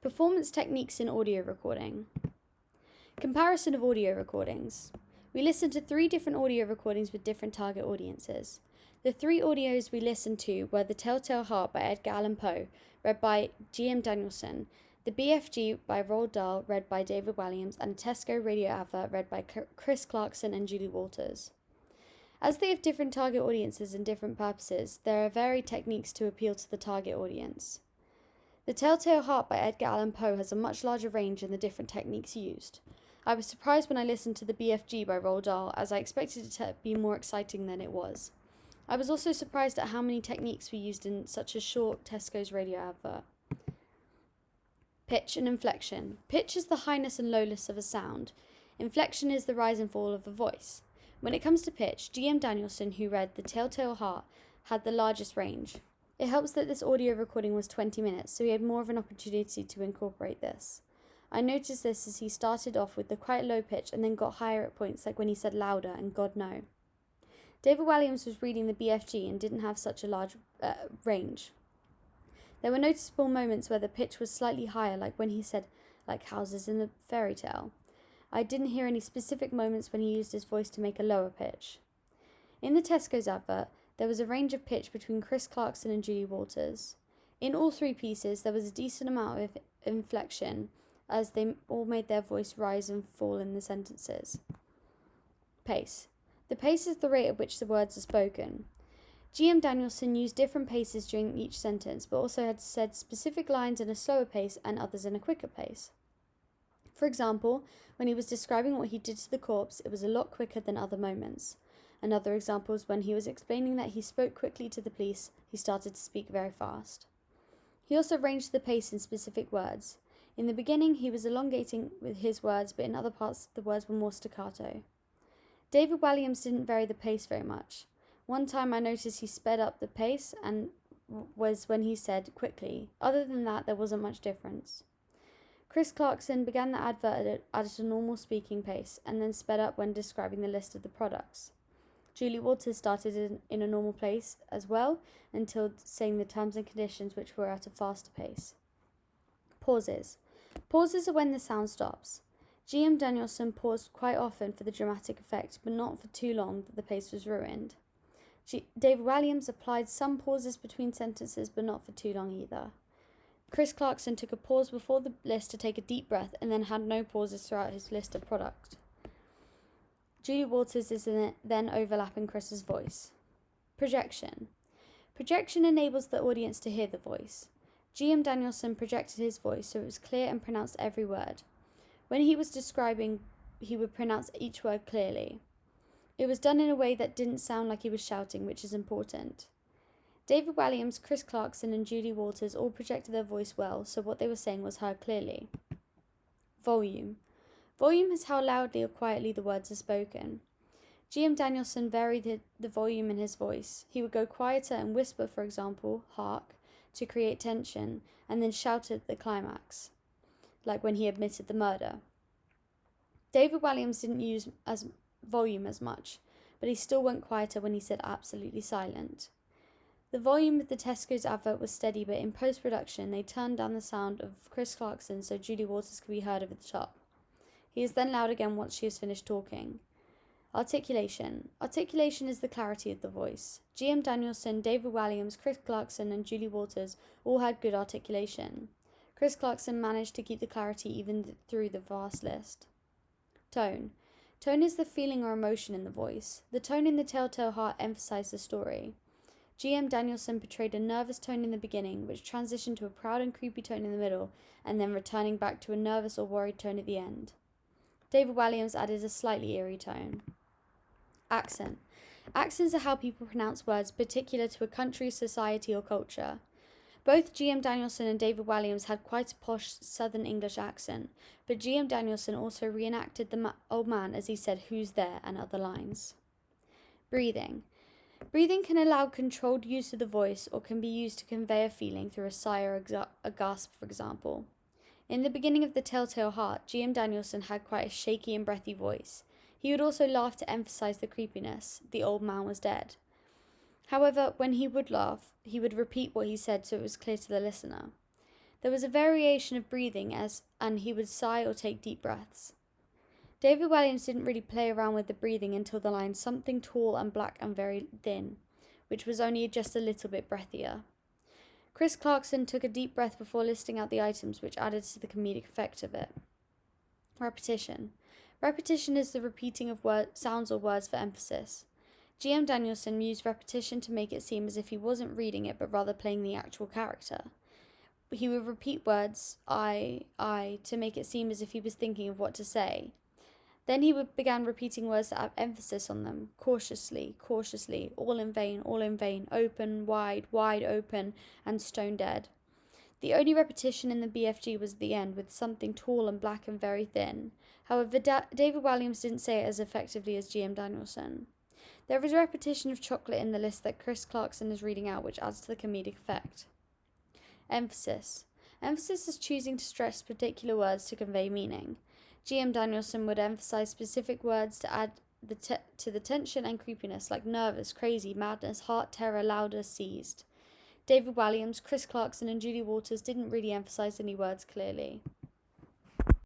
Performance techniques in audio recording. Comparison of audio recordings. We listened to 3 different audio recordings with different target audiences. The 3 audios we listened to were The Telltale Heart by Edgar Allan Poe, read by G.M. Danielson, The BFG by Roald Dahl, read by David Walliams, and a Tesco radio advert read by Chris Clarkson and Julie Walters. As they have different target audiences and different purposes, there are varied techniques to appeal to the target audience. The Telltale Heart by Edgar Allan Poe has a much larger range in the different techniques used. I was surprised when I listened to The BFG by Roald Dahl, as I expected it to be more exciting than it was. I was also surprised at how many techniques were used in such a short Tesco's radio advert. Pitch and inflection. Pitch is the highness and lowness of a sound. Inflection is the rise and fall of a voice. When it comes to pitch, G.M. Danielson, who read The Telltale Heart, had the largest range. It helps that this audio recording was 20 minutes, so he had more of an opportunity to incorporate this. I noticed this as he started off with the quite low pitch and then got higher at points like when he said louder and God no. David Walliams was reading the BFG and didn't have such a large range. There were noticeable moments where the pitch was slightly higher, like when he said, like houses in the fairy tale. I didn't hear any specific moments when he used his voice to make a lower pitch. In the Tesco's advert, there was a range of pitch between Chris Clarkson and Julie Walters. In all 3 pieces, there was a decent amount of inflection, as they all made their voice rise and fall in the sentences. Pace. The pace is the rate at which the words are spoken. G.M. Danielson used different paces during each sentence, but also had said specific lines in a slower pace and others in a quicker pace. For example, when he was describing what he did to the corpse, it was a lot quicker than other moments. Another example is when he was explaining that he spoke quickly to the police, he started to speak very fast. He also ranged the pace in specific words. In the beginning, he was elongating with his words, but in other parts, the words were more staccato. David Walliams didn't vary the pace very much. One time I noticed he sped up the pace and was when he said quickly. Other than that, there wasn't much difference. Chris Clarkson began the advert at a normal speaking pace and then sped up when describing the list of the products. Julie Walters started in a normal pace as well until saying the terms and conditions, which were at a faster pace. Pauses. Pauses are when the sound stops. G.M. Danielson paused quite often for the dramatic effect, but not for too long that the pace was ruined. David Walliams applied some pauses between sentences, but not for too long either. Chris Clarkson took a pause before the list to take a deep breath and then had no pauses throughout his list of products. Julie Walters is then overlapping Chris's voice. Projection. Projection enables the audience to hear the voice. G.M. Danielson projected his voice so it was clear and pronounced every word. When he was describing, he would pronounce each word clearly. It was done in a way that didn't sound like he was shouting, which is important. David Walliams, Chris Clarkson, and Julie Walters all projected their voice well, so what they were saying was heard clearly. Volume. Volume is how loudly or quietly the words are spoken. G.M. Danielson varied the volume in his voice. He would go quieter and whisper, for example, hark, to create tension, and then shout at the climax, like when he admitted the murder. David Walliams didn't use volume as much, but he still went quieter when he said absolutely silent. The volume of the Tesco's advert was steady, but in post-production they turned down the sound of Chris Clarkson so Julie Walters could be heard over the top. He is then loud again once she has finished talking. Articulation. Articulation is the clarity of the voice. G.M. Danielson, David Walliams, Chris Clarkson, and Julie Walters all had good articulation. Chris Clarkson managed to keep the clarity even through the vast list. Tone. Tone is the feeling or emotion in the voice. The tone in The Telltale Heart emphasized the story. G.M. Danielson portrayed a nervous tone in the beginning, which transitioned to a proud and creepy tone in the middle, and then returning back to a nervous or worried tone at the end. David Walliams added a slightly eerie tone. Accent. Accents are how people pronounce words particular to a country, society, or culture. Both G.M. Danielson and David Walliams had quite a posh Southern English accent, but G.M. Danielson also reenacted the old man as he said, "Who's there?" and other lines. Breathing. Breathing can allow controlled use of the voice or can be used to convey a feeling through a sigh or a gasp, for example. In the beginning of The Telltale Heart, G.M. Danielson had quite a shaky and breathy voice. He would also laugh to emphasize the creepiness. The old man was dead. However, when he would laugh, he would repeat what he said so it was clear to the listener. There was a variation of breathing and he would sigh or take deep breaths. David Walliams didn't really play around with the breathing until the line something tall and black and very thin, which was only just a little bit breathier. Chris Clarkson took a deep breath before listing out the items, which added to the comedic effect of it. Repetition. Repetition is the repeating of sounds or words for emphasis. GM Danielson used repetition to make it seem as if he wasn't reading it but rather playing the actual character. He would repeat words, I, to make it seem as if he was thinking of what to say. Then he began repeating words that have emphasis on them, cautiously, cautiously, all in vain, open, wide open, and stone dead. The only repetition in the BFG was at the end, with something tall and black and very thin. However, David Walliams didn't say it as effectively as GM Danielson. There is a repetition of chocolate in the list that Chris Clarkson is reading out, which adds to the comedic effect. Emphasis. Emphasis is choosing to stress particular words to convey meaning. GM Danielson would emphasize specific words to add to the tension and creepiness, like nervous, crazy, madness, heart, terror, louder, seized. David Walliams, Chris Clarkson, and Julie Walters didn't really emphasize any words clearly.